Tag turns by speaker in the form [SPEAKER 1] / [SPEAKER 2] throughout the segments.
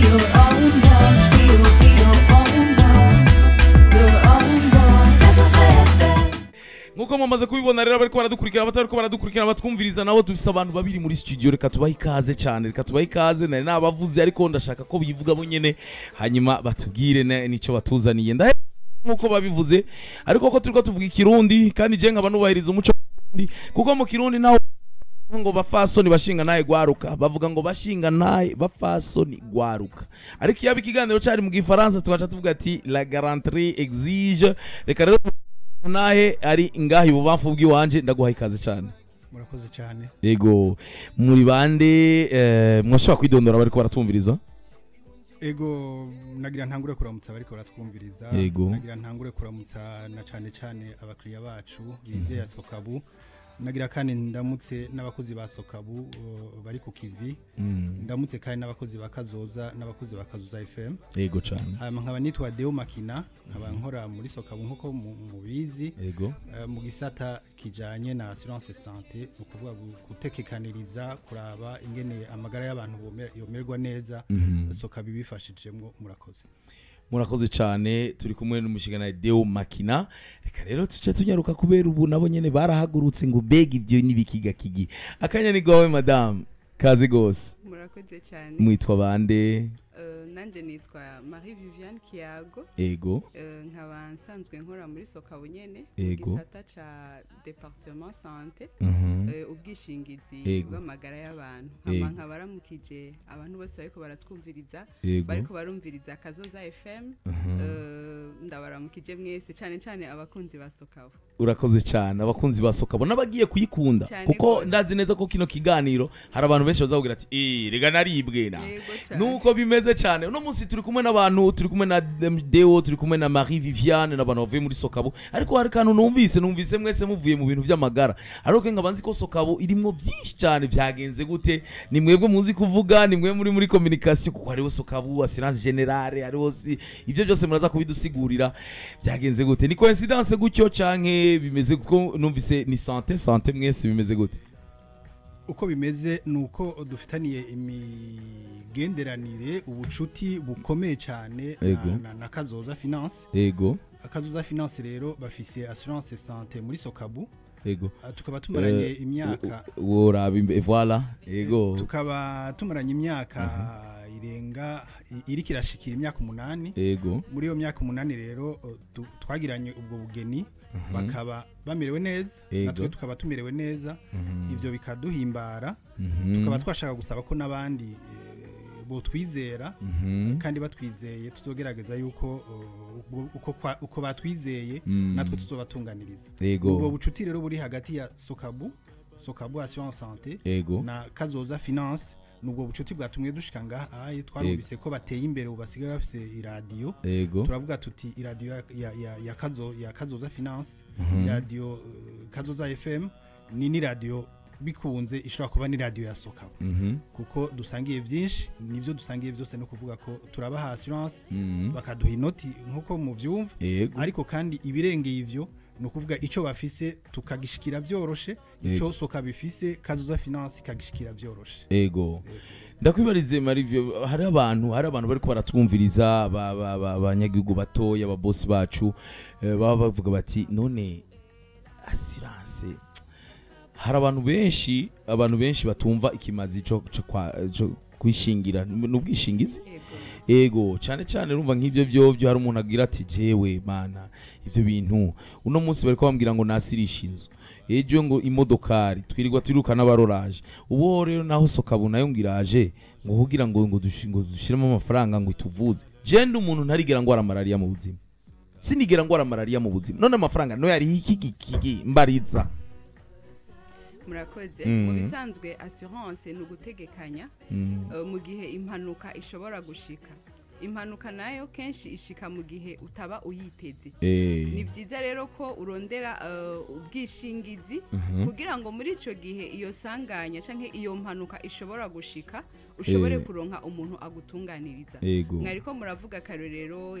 [SPEAKER 1] your own boss. We'll be your own boss. Your own boss. Kazoza FM.
[SPEAKER 2] Nkuko mumaze kubibona rero bariko baradukurikira abatariko baradukurikira batwumviriza nabo dufise abantu babiri muri studio reka tubahe ikaze cyane reka tubahe ikaze nari nabavuze ariko ndashaka ko bivuga bo nyene hanyuma batubwire nico batuzaniye ndahe nkuko babivuze ariko ko turiko tuvuga ikirundi kandi je nkaba nubahiriza umuco kuko mu kirundi naho ngo bafasoni bashinga naye gwaruka bavuga ngo bashinga naye bafasoni gwaruka ariko yabi kiganiro cyari mu gifaransa tugaca tuvuga ati la galanterie exige reka rero nahe ari ngahi bubamfu bw'iwanje ndaguha ikaze cyane
[SPEAKER 3] murakoze cyane
[SPEAKER 2] yego muri bande mwashaka kwidondora bariko baratumviriza
[SPEAKER 3] ego nagira ntangure kuramutsa bariko baratwumviriza nagira ntangure kuramutsa na cyane abakiriya bacu bizeye Sokabu nagira kandi ndamutse n'abakozi ba Sokabu bari ku kivi ndamutse kandi n'abakozi bakazoza n'abakozi bakazoza FM
[SPEAKER 2] yego cyane
[SPEAKER 3] nkaba nitwa Deo Makina nkaba nkora muri Sokabu nkuko mubizi
[SPEAKER 2] yego
[SPEAKER 3] mu gisata kijanye na assurance santé ukuvuga gutekekaniriza kuraba ingene amagara y'abantu yomerwa neza Sokabu bifashijemwo murakoze
[SPEAKER 2] cyane turi kumwe n'umushigana Deo Makina reka rero tuce tunyaruka kubera ubu nabo nyene barahagurutse ngo bega ivyo nibikiga kigi akanya ni gwawe madame kazi gose
[SPEAKER 4] murakoze cyane
[SPEAKER 2] mwitwa bande
[SPEAKER 4] nanje nitwa Marie Viviane Kiago
[SPEAKER 2] ego
[SPEAKER 4] nkaba nsanzwe nkora muri Sokabu nyene
[SPEAKER 2] ego
[SPEAKER 4] gisata ca département santé ubwishingizi bw'amagara y'abantu nkaba baramukije abantu bose bariko baratwumviriza bariko barumviriza Kazoza FM ndabaramukije mwese cyane abakunzi ba Sokabu
[SPEAKER 2] urakoze cyane abakunzi ba Sokabu nabagiye kuyikunda kuko ndazi neza ko kino kiganiro hari abantu benshi bazavugira ati rega naribwe na nuko bimeze cyane uno munsi turi kumwe n'abantu turi kumwe na Deo turi kumwe na Marie Viviane n'abantu bavuye muri Sokabu ariko hari kantu numvise mwese muvuye mu bintu by'amagara ariko nkabanzi ko Sokabu irimo byinshi cyane byagenze gute ni mwebwe muzi kuvuga ni mwe muri communication kuko hariho Sokabu assurance générale hariho ivyo byose muraza kubidusigurira byagenze gute ni coincidence gutyo canke bimeze kuko numvise ni santé mwese bimeze gute
[SPEAKER 3] uko bimeze nuko dufitaniye imigenderanire ubucuti bukomeye cyane na Kazoza Finance
[SPEAKER 2] yego
[SPEAKER 3] Kazoza Finance rero bafise assurance santé muri Sokabu
[SPEAKER 2] yego
[SPEAKER 3] tukaba tumaranye imyaka
[SPEAKER 2] woraba voilà yego
[SPEAKER 3] tukaba tumaranye imyaka irenga iri kirashikira imyaka 8
[SPEAKER 2] yego
[SPEAKER 3] muri iyo myaka 8 rero twagiranye ubwo bugeni bakaba bamerewe neza natwe tukaba tumerewe neza ivyo bikaduhimbara tukaba twashaka gusaba ko nabandi bo twizera kandi batwizeye tuzogerageza yuko uko batwizeye natwe tuzobatunganiriza ubwo bucuti rero buri hagati ya Sokabu assurance santé na Kazoza Finance nubwo bucuti bwatumwe dushika ngaha twarumvise ko bateye imbere ubasigaye bafite iradio turavuga tuti iradio ya Kazoza Finance iradio Kazoza FM ni radio bikunze ishobora kuba ni radio ya Sokabu kuko dusangiye byinshi nivyo dusangiye byose no kuvuga ko turabaha assurance bakaduha inoti nkuko mu vyumva ariko kandi ibirengeye ivyo no kuvuga ico bafise tukagishikira byoroshe ico Sokabu bifise Kazoza Finance kagishikira byoroshe
[SPEAKER 2] ego ndakwibarize Marivyo hari abantu bariko baratwumviriza abanyagihugu batoya aba boss bacu baba bavuga bati none assurance hari abantu benshi batumva ikimazi cyo kwishingira n'ubwishingizi ego cyane urumva nk'ibyo byo hari umuntu agira ati jewe mana ivyo bintu uno munsi bariko bambwira ngo nasirisha inzu ejo ngo imodokari twirirwa twiruka n'abaroraje ubu rero naho Sokabu nayo ngiraje ngo kugira ngo dushiremo amafaranga ngo ituvuze je ndi umuntu ntarigera ngo aramararia mu buzima sinigera ngo aramararia mu buzima none amafaranga no yari iki mbariza
[SPEAKER 4] murakoze mu bisanzwe assurance ni ugutegekanya mu gihe impanuka ishobora gushika impanuka nayo kenshi ishika mu gihe utaba uyiteze ni byiza rero ko urondera ubwishingizi kugira ngo muri ico gihe iyo sanganya canke iyo mpanuka ishobora gushika ushobore kuronka umuntu agutunganiriza mwariko muravuga karorero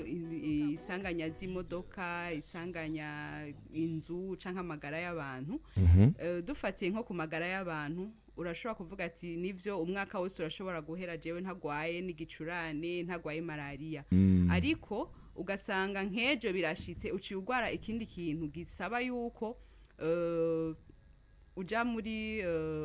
[SPEAKER 4] isanganya z'imodoka isanganya inzu canke amagara y'abantu dufatiye nko ku magara y'abantu urashobora kuvuga ati nivyo umwaka wose urashobora guhera jewe ntagwaye n'igicurane ntagwaye malaria ariko ugasanga nkejo birashitse uciye ugwara ikindi kintu gisaba yuko uja muri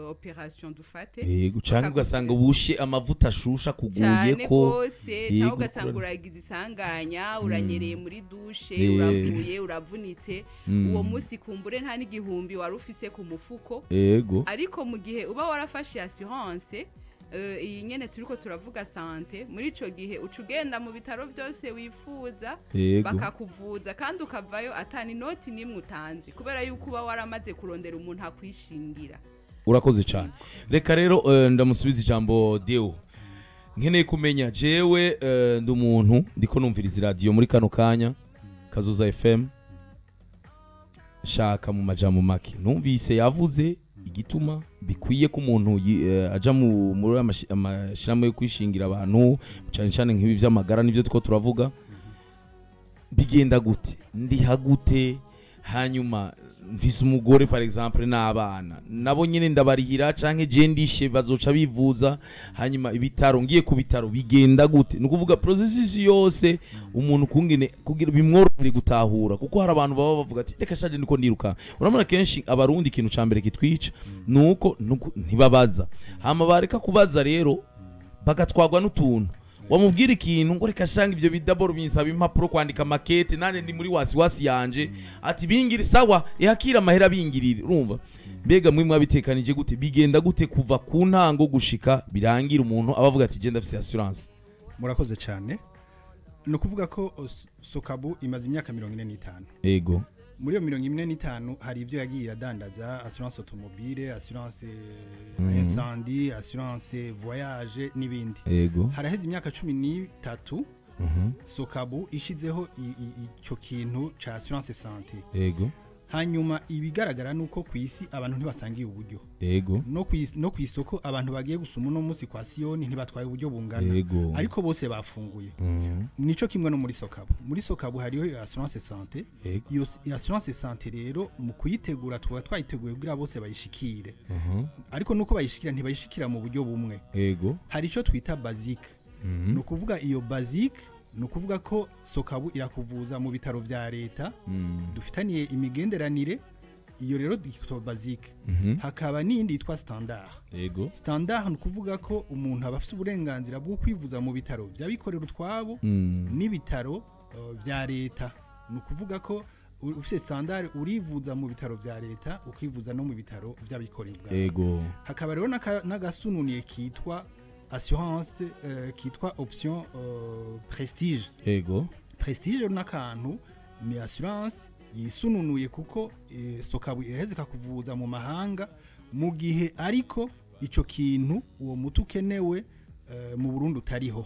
[SPEAKER 4] operation dufate
[SPEAKER 2] yego canke ugasanga ubushe amavuta ashusha kuguye ko
[SPEAKER 4] gose cyangwa ugasanga uragize isanganya uranyereye muri dushe uravuye uravunitse uwo musi kumbure nta n'igihumbi wari ufise ku mufuko
[SPEAKER 2] yego
[SPEAKER 4] ariko mu gihe uba warafashe assurance iyi nyene turiko turavuga sante muri ico gihe ucugenda mu bitaro byose wifuza bakakuvuza kandi ukavayo atani noti nimwe utanze kubera yuko uba waramaze kurondera umuntu akwishingira.
[SPEAKER 2] Urakoze cyane. Reka rero ndamusubiza ijambo Deo. Nkeneye kumenya jewe ndi umuntu ndiko numviriza radio muri kano kanya Kazoza FM shaka mu majambo make numvise yavuze igituma bikwiye ko umuntu aja muri amashiramo yo kwishingira abantu cyane cyane nk'ibi by'amagara nivyo tuko turavuga bigenda gute ndiha gute hanyuma mvise umugore par exemple n'abana nabo nyine ndabarihira canke je ndishe bazoca bivuza hanyuma ibitaro ngiye ku bitaro bigenda gute nukuvuga processus yose umuntu kungene kugira bimworohere gutahura kuko hari abantu baba bavuga ati reka shaje niko ndiruka uramara kenshi abarundi ikintu cambere kitwica nuko ntibabaza hama bareka kubaza rero bagatwagwa n'utuntu wamubwira ikintu ngo reka shanga ivyo bidaboro binsaba impapuro kwandika makete nane ndi muri wasi yanje ati bingiri sawa ihakira amahera bingirire urumva mbega mwe mwabitekanije gute bigenda gute kuva ku ntango gushika birangira umuntu abavuga ati je ndafise assurance.
[SPEAKER 3] Murakoze cyane no kuvuga ko Sokabu imaze imyaka 45
[SPEAKER 2] yego
[SPEAKER 3] muri iyo 45 hari ivyo yagiye iradandaza assurance automobile assurance incendie assurance voyage n'ibindi
[SPEAKER 2] yego
[SPEAKER 3] haraheze imyaka 13 Sokabu ishizeho ico kintu ca assurance santé
[SPEAKER 2] yego
[SPEAKER 3] hanyuma ibigaragara nuko kwisi abantu ntibasangiye uburyo
[SPEAKER 2] yego
[SPEAKER 3] no kwisoko abantu bagiye gusuma no munsi kwa Sioni ntibatwaye uburyo bungana ariko bose bafunguye nico kimwe no muri Sokabu hariyo assurance santé iyo assurance santé rero mu kuyitegura twayiteguye kugira bose bayishikire ariko nuko bayishikira ntibayishikira mu buryo bumwe
[SPEAKER 2] yego
[SPEAKER 3] hari ico twita basic no kuvuga iyo basic nukuvuga ko Sokabu irakuvuza mu bitaro vya leta dufitaniye imigenderanire iyo rero dikito basique hakaba nindi yitwa standard
[SPEAKER 2] yego
[SPEAKER 3] standard nukuvuga ko umuntu aba afite uburenganzira bwo kwivuza mu bitaro byabikorera utwabo n'ibitaro vya leta nukuvuga ko ufite standard urivuza mu bitaro vya leta ukivuza no mu bitaro by'abikorera
[SPEAKER 2] yego
[SPEAKER 3] hakaba rero n'agasununiye kitwa assurance kitwa option prestige
[SPEAKER 2] yego
[SPEAKER 3] prestige n'akantu ni assurance yisununuye kuko Sokabu iheze kakuvuza mu mahanga mu gihe ariko ico kintu uwo mutu kenewe mu Burundi utariho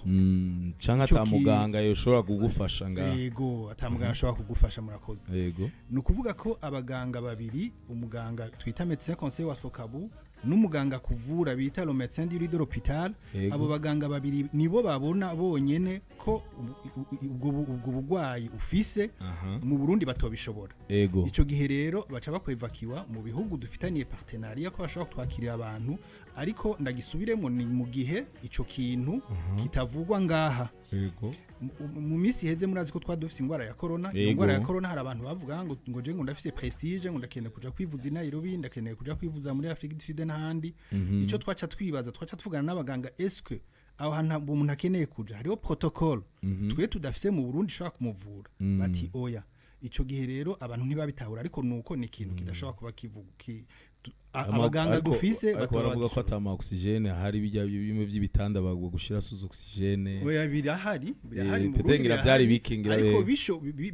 [SPEAKER 2] canka atamuganga yoshobora kugufasha nga
[SPEAKER 3] yego atamuganga ashobora kugufasha murakoze
[SPEAKER 2] yego
[SPEAKER 3] nukuvuga ko abaganga babiri umuganga twita médecin conseil wa Sokabu n'umuganga kuvura bita le médecin du lit de l'hôpital abo baganga babiri nibo babona bonyene ko ubwo bugwayi ufise mu Burundi batobishobora ico gihe rero baca bakwevakiwa mu bihugu dufitaniye partenariat ko bashobora twakirira abantu ariko ndagisubiremo ni mu gihe ico kintu kitavugwa ngaha mu misi heze murazi ko twadufite ingwara ya corona ingwara ya corona hari abantu bavuga ngo je ngo ndafise prestige ngo ndakeneye kuja kwivuza i Nairobi ndakeneye kuja kwivuza muri Afrique du Sud n'ahandi ico twaca twibaza twaca tuvugana n'abaganga est-ce aho hantu umuntu akeneye kuja hariho protocole twe tudafise mu Burundi shaka kumuvura bati oya ico gihe rero abantu ntibabitahura ariko nuko ni ikintu kidashobora kuba kivuga abaganga dufise
[SPEAKER 2] baravuga ko atama oxygene hari bijya bimwe by'ibitanda bagwa gushira suzo oxygene
[SPEAKER 3] oya birahari mu
[SPEAKER 2] Burundi byari bikingira
[SPEAKER 3] ariko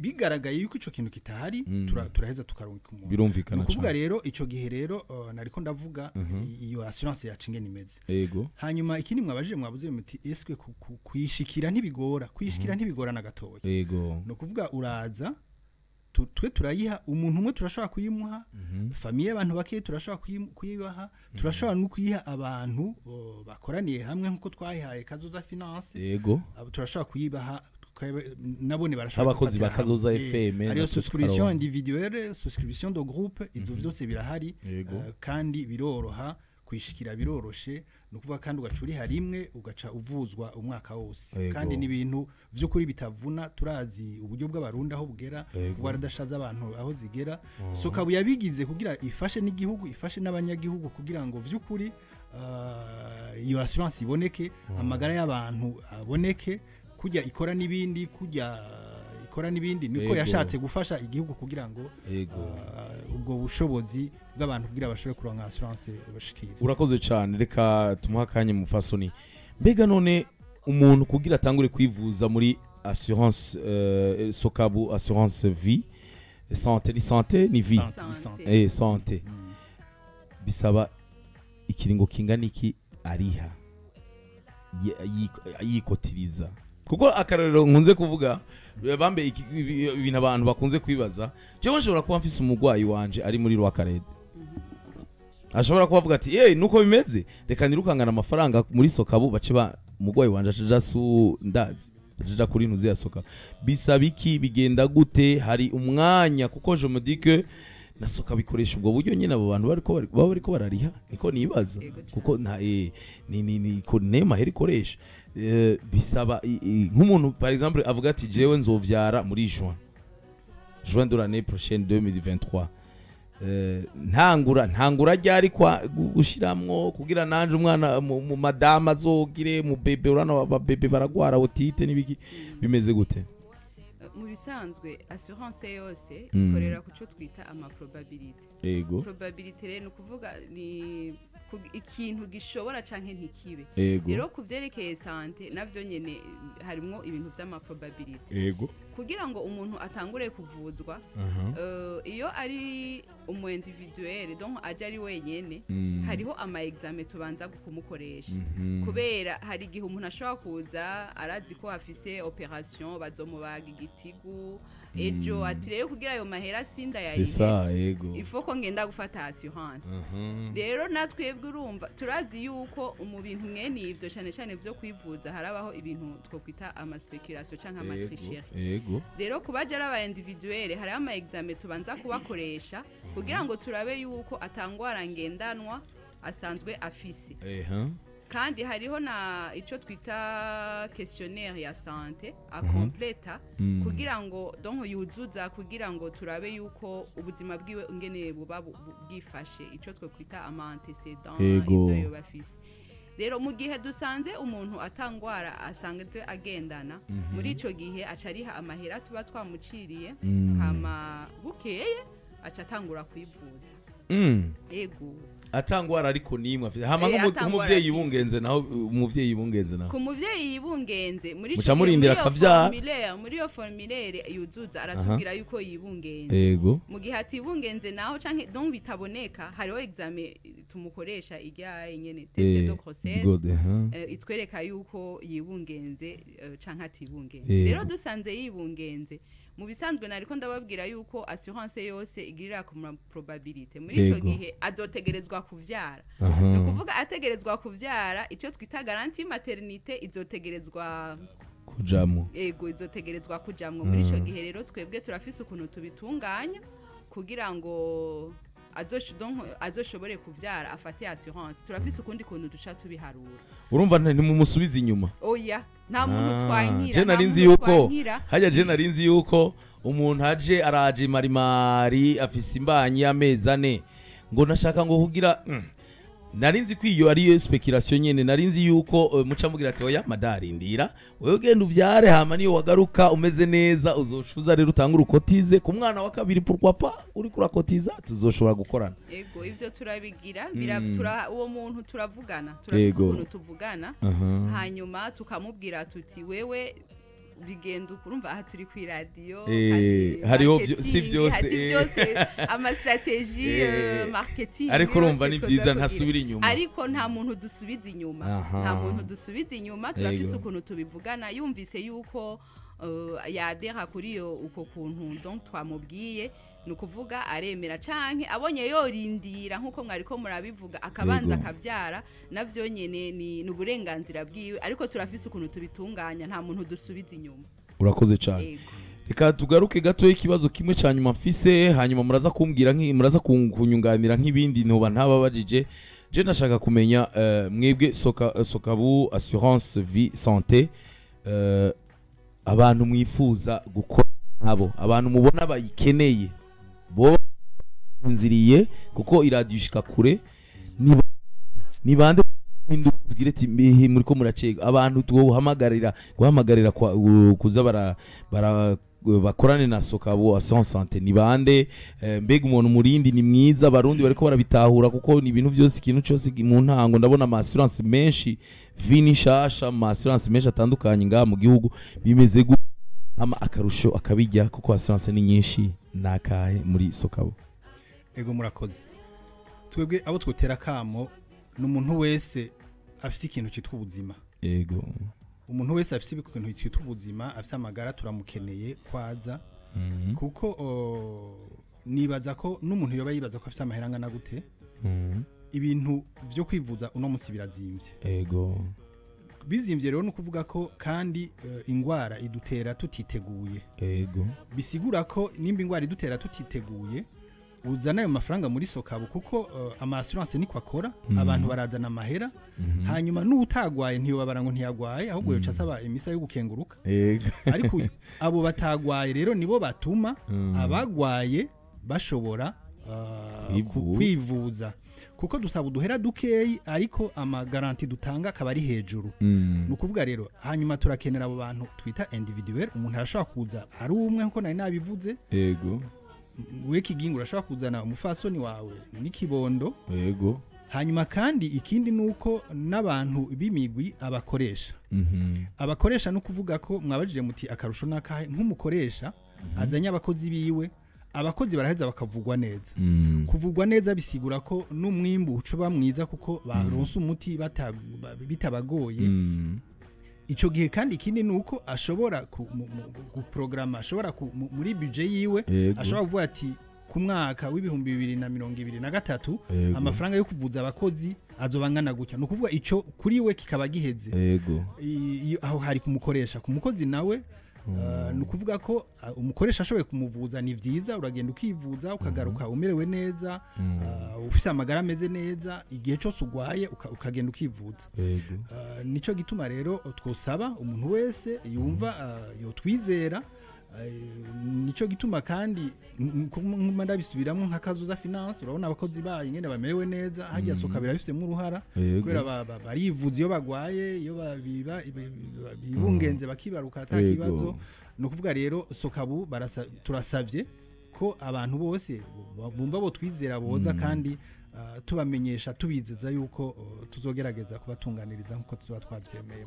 [SPEAKER 3] bigaragaye yuko ico kintu kitahari turaheza tukaronka umuntu
[SPEAKER 2] birumvikana
[SPEAKER 3] kuvuga rero ico gihe rero nariko ndavuga iyo assurance yacinge nimeze
[SPEAKER 2] yego
[SPEAKER 3] hanyuma ikindi mwabajije mwabuze muti eswe kuyishikira ntibigora na gatoya
[SPEAKER 2] yego
[SPEAKER 3] no kuvuga uraza twe turayiha umuntu umwe turashobora kuyimuha famille abantu bake turashobora kuyibaha turashobora no kuyiha abantu bakoraniye hamwe nkuko twayihaye Kazoza Finance
[SPEAKER 2] yego
[SPEAKER 3] turashobora kuyibaha nabone barashobora
[SPEAKER 2] abakozi ba Kazoza FM
[SPEAKER 3] ariyo souscription individuelle souscription de groupe izo vyose birahari kandi biroroha kwishikira biroroshe no kuvuga kandi ugacuri rimwe ugaca uvuzwa umwaka wose
[SPEAKER 2] Ego.
[SPEAKER 3] kandi ni ibintu vy'ukuri bitavuna turazi uburyo bw'abarundi aho bugera
[SPEAKER 2] Ego.
[SPEAKER 3] kuva radashaza abantu aho zigera sokabu yabigize kugira ifashe n'igihugu ifashe n'abanyagihugu kugira ngo vy'ukuri iyo assurance iboneke amagara y'abantu aboneke kujya ikora n'ibindi niko
[SPEAKER 2] Ego.
[SPEAKER 3] yashatse gufasha igihugu kugira ngo
[SPEAKER 2] Ego.
[SPEAKER 3] ubwo bushobozi bw'abantu kugira bashobore kuronka assurance bashikire.
[SPEAKER 2] urakoze cyane reka tumuha akanya mu fasoni mbega none umuntu kugira atangure kwivuza muri assurance sokabu assurance vie santé ni vie
[SPEAKER 4] Santé.
[SPEAKER 2] santé bisaba ikiringo kingana iki ariha yikotiriza kuko akarero nkunze kuvuga bambe ibintu abantu bakunze kwibaza jewe nshobora kuba mfise umugwayi wanje ari muri Rwakarede ashobora kuba avuga ati nuko bimeze reka nirukangana amafaranga muri sokabu bace ba umugwayi wanje acaja su ndazi acaja kuri ntuzi ya soka bisaba iki bigenda gute hari umwanya kuko je me dis que nasoka bikoresha ubwo buryo nyine abo bantu bariko barariha niko nibaza kuko nta ni ko nema heri koresha bisaba nk'umuntu par exemple avuga ati jewe nzovyara muri juin de l'année prochaine 2023 ntangura ryari kwa gushiramwo kugira nanje umwana mu madama azogire mu bebe urana ababebe baragwara otite nibiki bimeze gute
[SPEAKER 4] mu bisanzwe assurance yose ikorera ku cyo twita ama probability
[SPEAKER 2] yego
[SPEAKER 4] probability rero nukuvuga ni ikintu gishobora canke ntikibe
[SPEAKER 2] yego
[SPEAKER 4] rero kuvyerekeye sante navyo nyene harimo ibintu vy'ama probability
[SPEAKER 2] yego
[SPEAKER 4] kugira ngo umuntu atangure kuvuzwa iyo ari umu individuel donc aje ari wenyene hariho ama examen tubanza kumukoresha kubera hari igihe umuntu ashobora kuza arazi ko afise operation bazomubaga igitigu ejo ati rero kugira ayo mahera sinda yayihe ifo ko ngenda gufata assurance rero natwebwe urumva turazi yuko mu bintu mwene ivyo cyane byo kwivuza harabaho ibintu two kwita ama speculation canke ama tricherie rero kubaje ari aba individuel hari ama examen tubanza kubakoresha kugira ngo turabe yuko atangwara ngendanwa asanzwe afise kandi hariho na ico twita questionnaire ya santé a completa kugira ngo donc yuzuza kugira ngo turabe yuko ubuzima bwiwe ngene buba bwifashe ico twe kwita ama antécédents ivyo yo bafise rero mu gihe dusanze umuntu atangwara asanzwe agendana muri ico gihe acariha amahera tuba twamuciriye hama bukeye aca atangura kwivuza ego
[SPEAKER 2] atangwara ariko nimwe afite hama nk'umuvyeyi yibungenze naho umuvyeyi yibungenze naho
[SPEAKER 4] ku muvyeyi yibungenze muri
[SPEAKER 2] ico
[SPEAKER 4] muri yo formulaire yuzuza aratubwira yuko yibungenze
[SPEAKER 2] yego
[SPEAKER 4] mu gihe atibungenze naho canke donc bitaboneka hariho examen tumukoresha ijya nyene test de grossesse itwereka yuko yibungenze canke atibungenze rero dusanze yibungenze mu bisanzwe nariko ndababwira yuko assurance yose igirira ku probability muri ico gihe azotegerezwa kuvyara no kuvuga ategerezwa kuvyara ico twita garantie maternité izotegerezwa
[SPEAKER 2] kujamwo
[SPEAKER 4] izotegerezwa kujamwo muri ico gihe rero twebwe turafise ukuntu tubitunganya kugira ngo azoshobore kuvyara afate assurance turafise ukundi kuntu duca tubiharura
[SPEAKER 2] urumva ntimumusubiza inyuma
[SPEAKER 4] oya nta muntu twankira
[SPEAKER 2] je narinzi yuko hajya je narinzi yuko umuntu aje araje marimari afise imbanyi y'amezi 4 ngo nashaka ngo kugira narinzi ko iyo ari speculation nyene narinzi yuko muca mugira ati oya madarindira wewe genda uvyare hama niyo wagaruka umeze neza uzocuza rero utangura ukotize ku mwana wa kabiri pourquoi pas uri kurakotiza tuzoshobora gukorana
[SPEAKER 4] ego ivyo turabigira uwo muntu turavugana turafise ukuntu tuvugana hanyuma tukamubwira tuti wewe bigenda ukurumva aha turi ku radio
[SPEAKER 2] kandi hariho si byose
[SPEAKER 4] ama strategie marketing
[SPEAKER 2] ariko urumva ni byiza ntasubira inyuma
[SPEAKER 4] ariko nta muntu dusubiza inyuma turafise ukuntu tubivugana yumvise yuko yadera kuri yo uko kuntu donc twamubwiye nukuvuga aremera canke abonye yorindira nkuko mwari ko murabivuga akabanza akavyara navyo nyene ni uburenganzira bwiwe ariko turafise ukuntu tubitunganya nta muntu dusubiza inyuma
[SPEAKER 2] urakoze cyane reka tugaruke gato ikibazo kimwe cyanyuma mfise hanyuma muraza kumbwira muraza kunyunganira nk'ibindi ntoba ntababajije je nashaka kumenya mwebwe Sokabu assurance vie santé abantu mwifuza gukora nabo abantu mubona bayikeneye bo nziriye kuko iradishika kure ni bande tugire ati muri ko muracega abantu guhamagarira kuza bakorane na Sokabu assurance santé ni bande mbega umuntu murindi ni mwiza barundi bariko barabitahura kuko ni ibintu byose ikintu cyose mu ntango ndabona ama assurance menshi vini shasha ama assurance menshi atandukanye ngaha mu gihugu bimeze ama akarusho akabijya kuko assurance ni nyinshi nakahe muri Sokabu.
[SPEAKER 3] Ego murakoze twebwe abo twotera kamo n'umuntu wese afite ikintu cyitwa ubuzima.
[SPEAKER 2] Ego
[SPEAKER 3] umuntu wese afite ikintu cyitwa ubuzima afite amagara turamukeneye kwaza kuko nibaza ko n'umuntu yoba yibaza ko afite amahera angana gute ibintu byo kwivuza uno munsi birazimbye.
[SPEAKER 2] Ego
[SPEAKER 3] bizimbye rero no kuvuga ko kandi ingwara idutera tutiteguye.
[SPEAKER 2] Ego
[SPEAKER 3] bisigura ko nimba ingwara idutera tutiteguye uzana ayo mafaranga muri Sokabu kuko ama assurance niko akora abantu barazana amahera hanyuma n'utagwaye ntiyobabara ngo ntiyagwaye ahubwo yoca asaba imisa yo gukenguruka. Ariko abo batagwaye rero nibo batuma abagwaye bashobora kwivuza kuko dusaba uduhera dukeyi ariko ama garanti dutanga akaba ari hejuru. Nukuvuga rero hanyuma turakenera abo bantu twita individuel umuntu arashobora kuza ari umwe nko nari nabivuze.
[SPEAKER 2] Ego
[SPEAKER 3] we kigingo urashobora kuzana umufasoni wawe n'ikibondo.
[SPEAKER 2] Yego
[SPEAKER 3] hanyuma kandi ikindi nuko n'abantu b'imigwi abakoresha abakoresha no kuvuga ko mwabajije muti akarusho nakahe nk'umukoresha azanye abakozi biwe abakozi baraheza bakavugwa neza. Kuvugwa neza bisigura ko n'umwimbu ucuba mwiza kuko baronse umuti bitabagoye. Ico gihe kandi ikindi nuko ashobora guprograma ashobora muri budget yiwe ashobora kuvuga ati ku mwaka w'ibihumbi 2023 amafaranga yo kuvuza abakozi azobangana gutya no kuvuga ico kuri we kikaba giheze. Aho hari kumukoresha ku mukozi nawe no kuvuga ko umukoresha ashoboye kumuvuza ni vyiza uragenda ukivuza ukagaruka umerewe neza ufite amagara ameze neza igihe cyose ugwaye ukagenda ukivuza. Nico gituma rero twosaba umuntu wese yumva yotwizera. Nico gituma kandi nk'umanda bisubiramo nk'akazuza finance urabona abakozi bayo ngene bamerewe neza hajya Sokabira bifitemo uruhara kubera barivuza iyo bagwaye iyo bibungenze bakibaruka atakibazo. No kuvuga rero Sokabu turasavye ko abantu bose bumva bo twizera boza kandi tubamenyesha tubizeza yuko tuzogerageza kubatunganiriza nkuko tuba twabyemeye.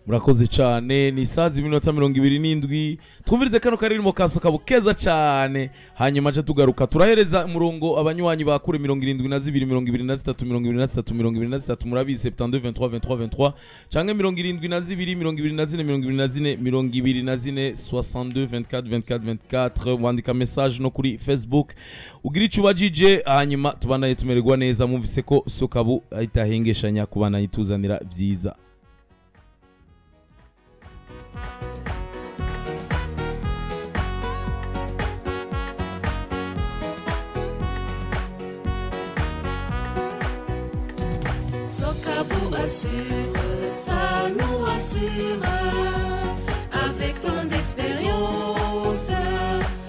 [SPEAKER 2] Murakoze cyane ni sazi minota 27 twumvirize kano karirimbo ka Sokabu keza cyane hanyuma aje tugaruka turahereza umurongo abanywanyi bakure 72 23 23 murabize 72 23 23 23 canke 72 24 24 62 24 24 24 wandika message no kuri Facebook ugira ico bajije hanyuma tubanaye tumererwa neza mumvise ko Sokabu ahitahengeshanya kubana yituzanira vyiza.
[SPEAKER 1] Sokabu assure, ça nous rassure. Avec tant d'expérience,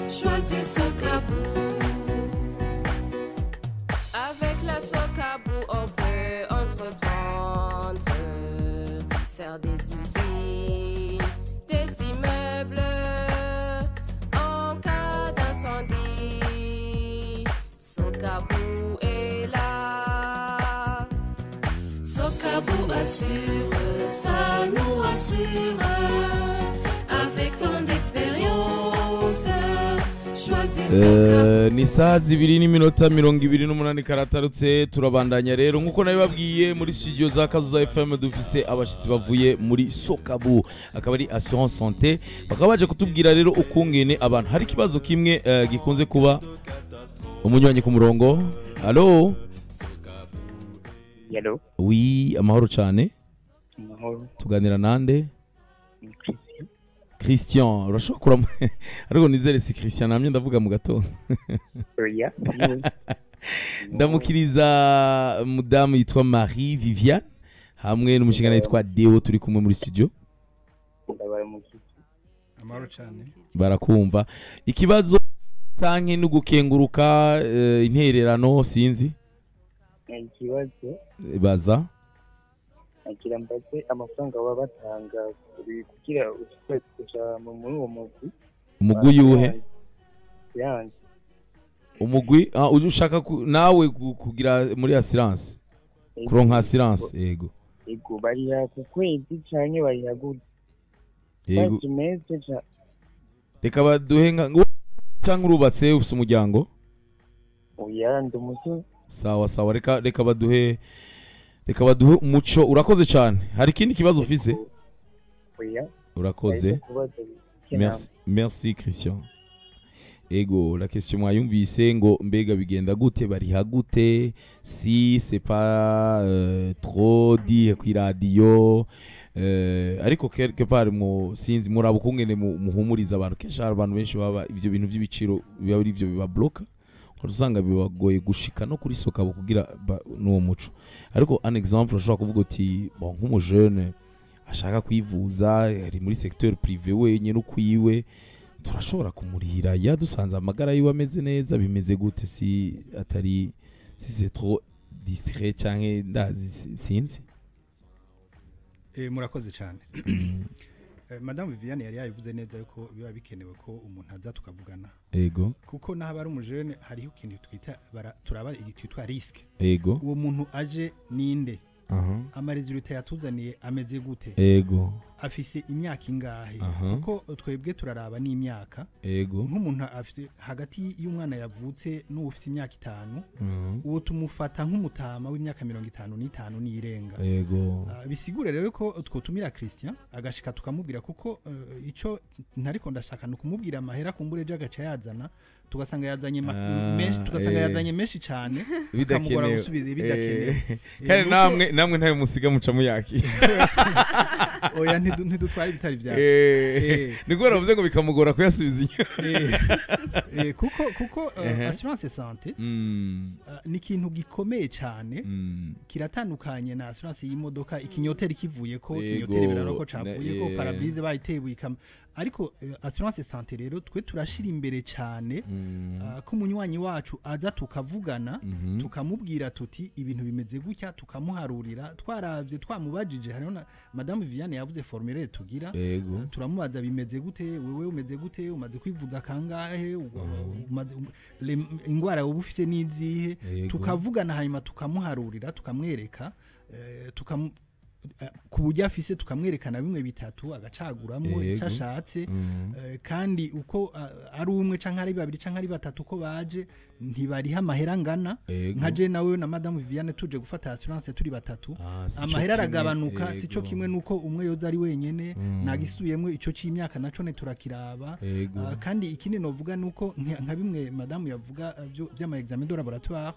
[SPEAKER 1] choisis Sokabu. Avec la Sokabu, on peut entreprendre, faire des usines, des immeubles. En cas d'incendie, Sokabu est là. Sokabu assure, ça nous rassure. Avec tant d'expérience, choisis Sokabu.
[SPEAKER 2] Ni saa 2:28 karatarutse turabandanya rero nkuko nabibabwiye muri studio za Kazuza FM dufise abashitsi bavuye muri Sokabu akaba ari assurance santé bakaba baje kutubwira rero ukungene abantu hari kibazo kimwe gikunze kuba umunywanyi ku murongo. Allo
[SPEAKER 5] Hello.
[SPEAKER 2] Oui, amahoro cyane.
[SPEAKER 5] Amahoro.
[SPEAKER 2] Tuganira nande? Christian, urashobora ariko nizere si Christian namye ndavuga mu gatondo.
[SPEAKER 5] Oya.
[SPEAKER 2] ndamukiriza mudamu yitwa Marie Viviane hamwe n'umushingana yitwa Deo turi kumwe muri studio.
[SPEAKER 3] amaro cyane
[SPEAKER 2] Barakumva ikibazo canke n'ugukenguruka intererano sinzi
[SPEAKER 5] ikibazo
[SPEAKER 2] baza
[SPEAKER 5] agira mbaze amafaranga baba batanga kugira utwese muri uwo
[SPEAKER 2] umugwi yuhe
[SPEAKER 5] yanze
[SPEAKER 2] umugwi ushaka nawe kugira muri assurance kuronka assurance yego
[SPEAKER 5] bariha ku kwezi canke bariha gute
[SPEAKER 2] yego reka baduhe cyangwa urubatse ufite umuryango
[SPEAKER 5] oya ndi umusore
[SPEAKER 2] sawa reka baduhe umuco urakoze cyane hari ikindi kibazo ufise
[SPEAKER 5] oya
[SPEAKER 2] urakoze merci Christian ego la question mwayumvise ngo mbega bigenda gute bariha gute si c'est pas trop dit ku radio ariko quelque part mu sinzi murabo kungene muhumuriza abantu kesha abantu benshi baba ivyo bintu by'ibiciro biba ari byo biba bloka usanga bibagoye gushika no kuri soka kugira n'uwo muco ariko un exemple ushobora kuvuga uti bon nk'umu jeune ashaka kwivuza ari muri secteur privé wenyine ukwiwe turashobora kumurihira yadusanze amagara yiwe ameze neza bimeze gute si c'est trop distrait canke ndazi sinzi
[SPEAKER 3] murakoze cyane Madame Viviane yari yabivuze neza yuko biba bikenewe ko umuntu aza tukavugana
[SPEAKER 2] ego
[SPEAKER 3] kuko naho ari umujene hariho ikintu twita turaba twitwa risque
[SPEAKER 2] ego
[SPEAKER 3] uwo muntu aje ninde amaresultat yatuzaniye ameze gute
[SPEAKER 2] ego
[SPEAKER 3] afise imyaka ingahe kuko twebwe turaraba n'imyaka
[SPEAKER 2] ego
[SPEAKER 3] nk'umuntu afite hagati y'umwana yavutse n'ufite imyaka 5 uwo tumufata nk'umutama w'imyaka 55 n'irenga
[SPEAKER 2] ego
[SPEAKER 3] bisigure rero ko twotumira Christian agashika tukamubwira kuko ico ntariko ndashaka no kumubwira amahera kumbure je agaca yazana tugasanga yazanye menshi tugasanga yazanye menshi cyane bikamugora gusubiza bidakenewe
[SPEAKER 2] kandi namwe ntayo musiga muca muyaki
[SPEAKER 3] oya ntidutwara ibitari byawe
[SPEAKER 2] niko baravuze ngo bikamugora kuyasubiza
[SPEAKER 3] kuko assurance santé ni ikintu gikomeye cyane kiratandukanye na assurance y'imodoka ikinyoteri kivuye ko ikinyoteri biraro ko cavuye ko parabrise bayitebuye ariko assurance santé rero twe turashira imbere cyane ko umunywanyi wacu aza tukavugana tukamubwira tuti ibintu bimeze gutya tukamuharurira twaravye twamubajije hariho na Madame Viviane yavuze formulaire tugira turamubaza bimeze gute wewe umeze gute umaze kwivuza kangahe umaze ingwara ubufise nizihe tukavugana hanyuma tukamuharurira tukamwereka ku buryo afise tukamwerekana bimwe bitatu agacaguramwo icashatse kandi uko ari umwe canke ari babiri canke ari batatu ko baje ntibariha amahera ngana nka je nawe na Madame Viviane tuje gufata assurance turi batatu amahera aragabanuka sico kimwe nuko umwe yoza ari wenyene nagisubiyemwe ico c'imyaka naco ne turakiraba kandi ikindi novuga nuko nka bimwe Madame yavuga by'ama examen de laboratoire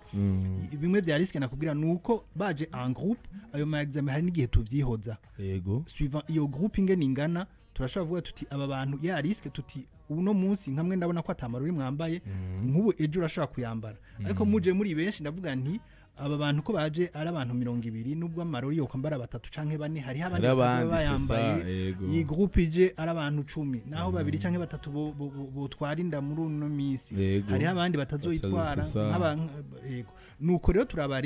[SPEAKER 3] bimwe bya risque nakubwira nuko baje en groupe ayo ma examen hari n'igihe tuvyihoza suivant iyo groupe ingene ingana turashobora kuvuga tuti aba bantu ya risque tuti uno munsi nkamwe ndabona ko atamaruri mwambaye nk'ubu ejo urashobora kuyambara ariko muje muri benshi ndavuga nti aba bantu ko baje ari abantu 200 nubwo amarori yo kwambara batatu canke bane hari abandi bayambaye iyi groupe ije ari abantu 10 naho babiri canke batatu bo twarinda muri uno misi hari abandi batazoyitwara yego nuko rero turaba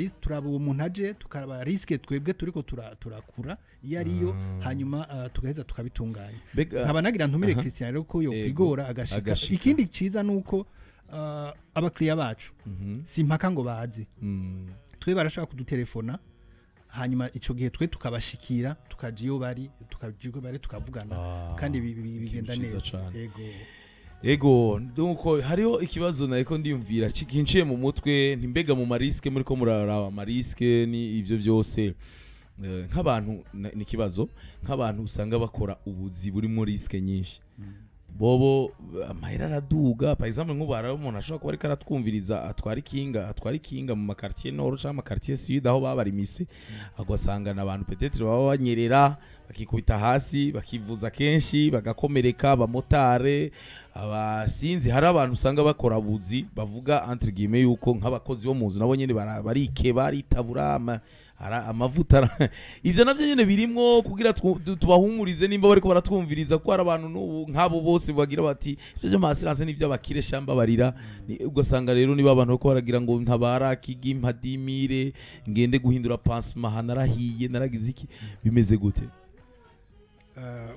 [SPEAKER 3] uwo muntu aje tukaraba risque twebwe turiko turakura iyo ariyo hanyuma tugaheza tukabitunganya nkaba nagira ntumire Christian rero ko yo kwigora agashika ikindi ciza nuko abakiriya bacu simpaka ngo baze twe barashaka kudutelefona hanyuma ico gihe twe tukabashikira tukajiyo bari tukavugana kandi bigenda neza
[SPEAKER 2] ego donc hariho ikibazo nariko ndiyumvira cikinciye mu mutwe ntimbega mu mariske muri ko muraraba mariske ni ivyo byose nk'abantu ni kibazo nk'abantu usanga bakora ubuzi buri muri riske nyinshi bobo amahera araduga par exemple nk'ubu hari umuntu ashobora kuba ariko aratwumviriza atwara ikinga mu makartier nord cyangwa makartier sud aho babarimise agasanga n'abantu peut-être baba banyerera bakikubita hasi bakivuza kenshi bagakomereka abamotare abasinzi hari abantu usanga bakora buzi bavuga entre guillemets yuko nk'abakozi bo mu nzu nabo nyene barike baritabura amavuta ivyo navyo nyene birimwo kugira tubahumurize nimba bariko baratwumviriza ko hari abantu nk'abo bose bagira bati ivyo masirance n'ivyo abakire shamba barira ugasanga rero niba abantu bako baragira ngo ntabara kigimpa dimire ngende guhindura pansement hanarahiye naragize iki bimeze gute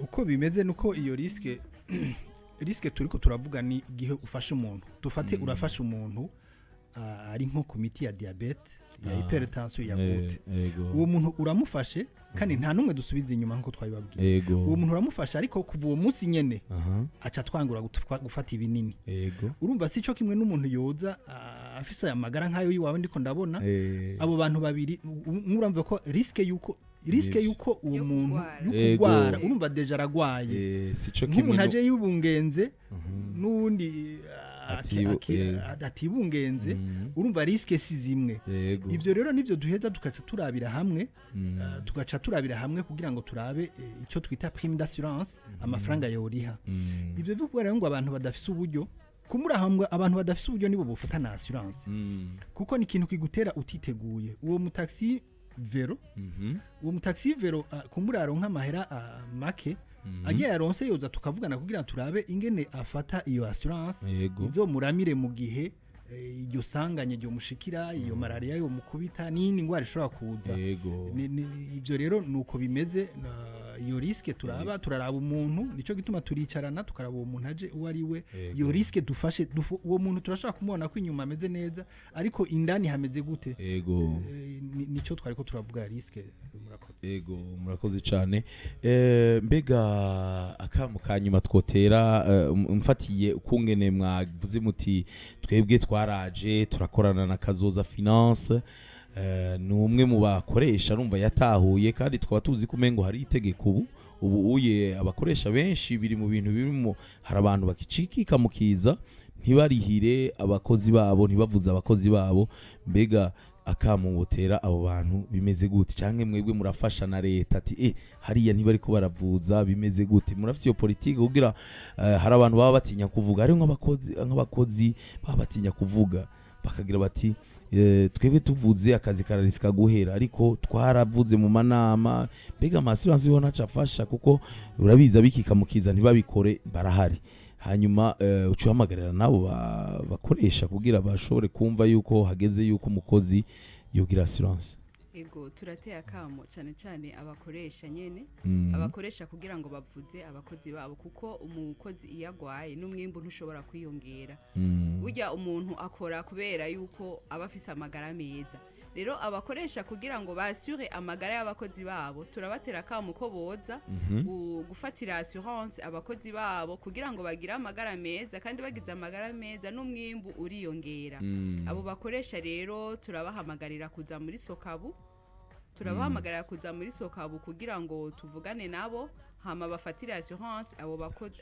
[SPEAKER 3] uko bimeze nuko iyo riske turiko turavuga ni igihe ufashe umuntu dufate urafashe umuntu ari nko ku miti ya diabete ya hypertension ya gute uwo muntu uramufashe kandi nta numwe dusubiza inyuma nko twabibabwiye uwo muntu uramufasha ariko kuva uwo munsi nyene aca twangura gufata ibinini urumva si cyo kimwe n'umuntu yoza afise amagara nkayo yiwawe ndiko ndabona abo bantu babiri muramva ko riske yuko uwo muntu yukugwara urumva deja aragwaye nk'umuntu aje yubungenze n'undi atibungenze urumva riske si zimwe ivyo rero nivyo duheza tugaca turabira hamwe kugira ngo turabe icyo twita prime d'assurance amafaranga yoriha ivyo bikubwira ngo abantu badafise uburyo kumurahambwa abantu badafise uburyo nibo bufata na assurance kuko ni ikintu kigutera utiteguye uwo mutaxi vero uwo mutaxi vero kumuraro nk'amahera make agiye yaronse yoza tukavugana kugira turabe ingene afata iyo assurance izo muramire mu gihe iryo sanganye ryo mushikira iyo malaria yo mukubita nini ngwara ishobora kuza ivyo rero nuko bimeze iyo riske turaraba umuntu nico gituma turicarana tukaraba uwo muntu aje uwo ari we iyo riske dufashe uwo muntu turashaka kumubona ko inyuma ameze neza ariko indani hameze gute nico twariko turavuga riske
[SPEAKER 2] murakoze cyane mbega akamu kanyuma twotera mfatiye ukungene mwavuze muti twebwe twaraje turakorana na Kazoza Finance numwe mu bakoresha numva yatahuye kandi twaba tuzi kumengo hari itegeko ubu uye abakoresha benshi biri mu bintu birimo hari abantu bakicikika mukiza ntibarihire abakozi babo ntibavuza abakozi babo mbega akamubotera abo bantu bimeze gute canke mwebwe murafasha na leta ati hariya ntibari ko baravuza bimeze gute murafise iyo politike kugira hari abantu baba batinya kuvuga ari nk'abakozi baba batinya kuvuga bakagira bati twebwe tuvuze akazi kararisika guhera ariko twaravuze mu manama mbega amassurance yo nacafasha kuko urabiza bikikamukiza ntibabikore barahari hanyuma ucuhamagarira nabo bakoresha kugira bashobore kumva yuko hageze yuko umukozi yogira assurance
[SPEAKER 4] ego turateye akamo cyane cyane abakoresha nyene abakoresha kugira ngo bavuze abakozi babo kuko umukozi iyagwaye n'umwimbu ntushobora kwiyongera burya umuntu akora kubera yuko abafise amagara meza rero abakoresha kugira ngo basure amagara y'abakozi babo turabatera akamo ko boza gufatira assurance abakozi babo kugira ngo bagire amagara meza kandi bagize amagara meza n'umwimbu uriyongera abo bakoresha rero turabahamagarira kuza muri Sokabu kugira ngo tuvugane nabo hama bafatire assurance abo bakozi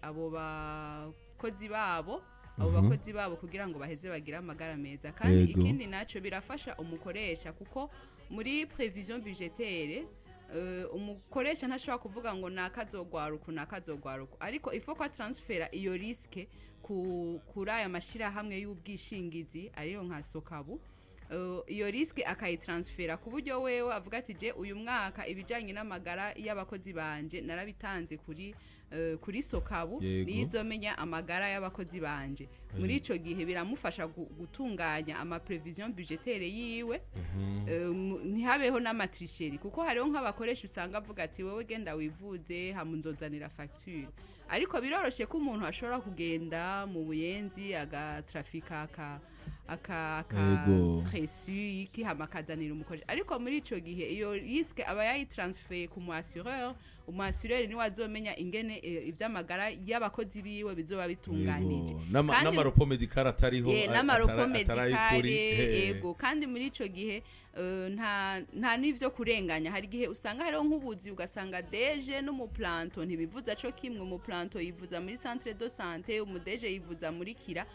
[SPEAKER 4] babo kugira ngo baheze bagira amagara meza kandi ikindi naco birafasha umukoresha kuko muri prévision budgétaire umukoresha ntashobora kuvuga ngo nakazogwaruka ariko ifo kwa transfera iyo riske kuri aya mashira hamwe y'ubwishingizi ariyo nka Sokabu iyo riske akayitransfera ku buryo wewe avuga ati je uyu mwaka ibijanye n'amagara y'abakozi banje narabitanze kuri Sokabu nizomenya amagara y'abakozi banje muri ico gihe biramufasha gutunganya ama prévision budgétaire yiwe ntihabeho n'amatricherie kuko hariho nk'abakoresha usanga avuga ati wewe genda wivuze hamunzozanira facture ariko biroroshe ko umuntu ashobora kugenda mu buyenzi agatrafika aka presu iki hamakazanira umukoresha ariko muri ico gihe iyo riske aba yayitransfer ku umuassureur ni wazomenya ingene ivy'amagara y'abakozi biwe bizoba bitunganije
[SPEAKER 2] n'amaropo medical atariho
[SPEAKER 4] n'amaropo medical ego kandi muri ico gihe nta nivyo kurenganya hari gihe usanga hariho nk'ubuzi ugasanga deje n'umuplanto ntibivuza co kimwe umuplanto yivuza muri centre de santé umudeje yivuza muri kira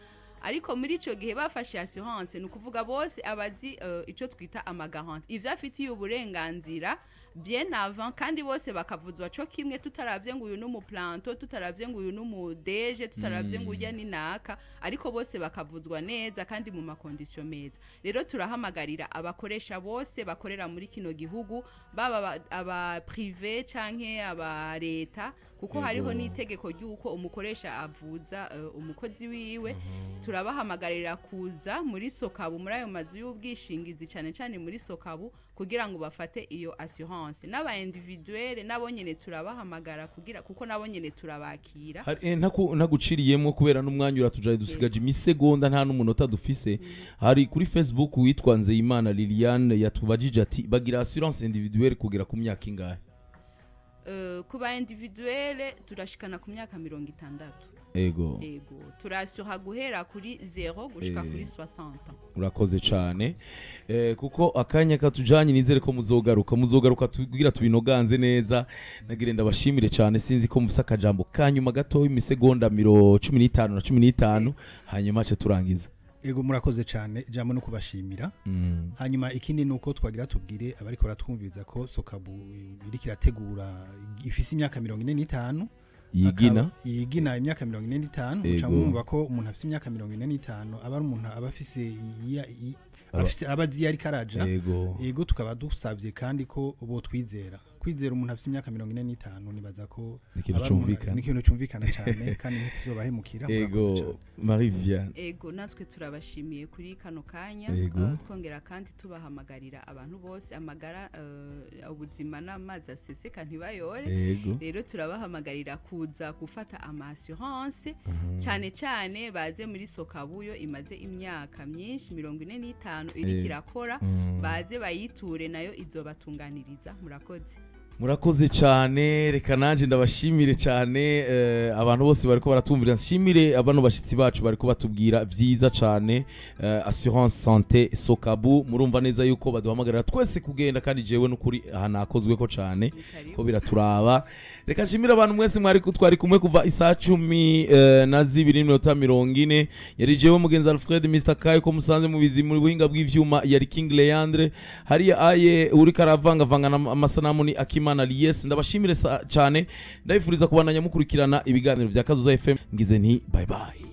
[SPEAKER 4] ariko muri ico gihe bafashe assurance nukuvuga bose abazi ico twita amagaranti ivyo afitiye uburenganzira bien avant kandi bose bakavuzwa cyo kimwe tutaravye ngo uyu n'umuplanto tutaravye ngo uyu n'umudeje tutaravye ngo ujya ninaka ariko bose bakavuzwa neza kandi mu makondisyon meza rero turahamagarira abakoresha bose bakorera muri kino gihugu baba aba privé canke aba leta kuko hariho n'itegeko ry'uko umukoresha avuza umukozi wiwe turabahamagarira kuza muri Sokabu muri ayo mazu y'ubwishingizi cyane cyane muri Sokabu kugira ngo bafate iyo assurance n'aba individuelle nabo nyene turabahamagara kugira kuko nabo nyene turabakira
[SPEAKER 2] naguciriyemo kubera n'umwanya uratujaye dusigaje imisegonda nta n'umunota dufise hari kuri Facebook witwa Nzeyimana Liliane yatubajije ati bagira assurance individuelle kugera ku myaka ingahe
[SPEAKER 4] kuba individuelle turashikana ku myaka 60
[SPEAKER 2] ego
[SPEAKER 4] turashyuha guhera kuri 0 gushika kuri 60
[SPEAKER 2] urakoze cyane kuko akanya katujanye nizere ko muzogaruka tugira tubinoganze neza nagire ndabashimire cyane sinzi ko mufisa akajambo kanyuma gato imisegonda 15 na 15 hanyuma cyo turangiza
[SPEAKER 3] ego murakoze cyane jambo no kubashimira hanyuma ikindi nuko twagira tubwire abariko baratwumviriza ko Sokabu iri kirategura ifise imyaka 45 yigina imyaka 45 uca mwumva ko umuntu afise imyaka 45 aba ari umuntu aba afise abazi yari karaja ego tukaba dusavye kandi ko bo twizera kwizera umuntu afise imyaka 45 nibaza ko ikintu cyumvikana cyane kandi ntituzobahemukira
[SPEAKER 2] ego Marie Viviane
[SPEAKER 4] ego natwe turabashimiye kuri kano kanya twongera kandi tubahamagarira abantu bose amagara ubuzima n'amazi aseseka ntibayore rero turabahamagarira kuza gufata ama assurance cyane cyane baze muri Sokabuyo imaze imyaka myinshi 45 iri kirakora baze bayiture nayo izobatunganiriza murakoze
[SPEAKER 2] cyane reka nanje ndabashimire cyane abantu bose bariko baratumvira nshimire abantu bashitsi bacu bariko batubwira vyiza cyane assurance santé Sokabu murumva neza yuko baduhamagarira twese kugenda kandi jewe n'ukuri hanakozwe ko cyane ko biraturaba reka nshimire abantu mwese twari kumwe kuva isaha 12:40 yari jewe mugenzi Alfred Mr Kai ko musanze mu bizi muri buhinga bw'ivyuma yari King Leandre hariya aye uri karavanga amasanamu ni Akimana Lies ndabashimire cyane ndabifuriza kubandanya mukurikirana ibiganiro vya Kazoza FM ngize nti bye bye.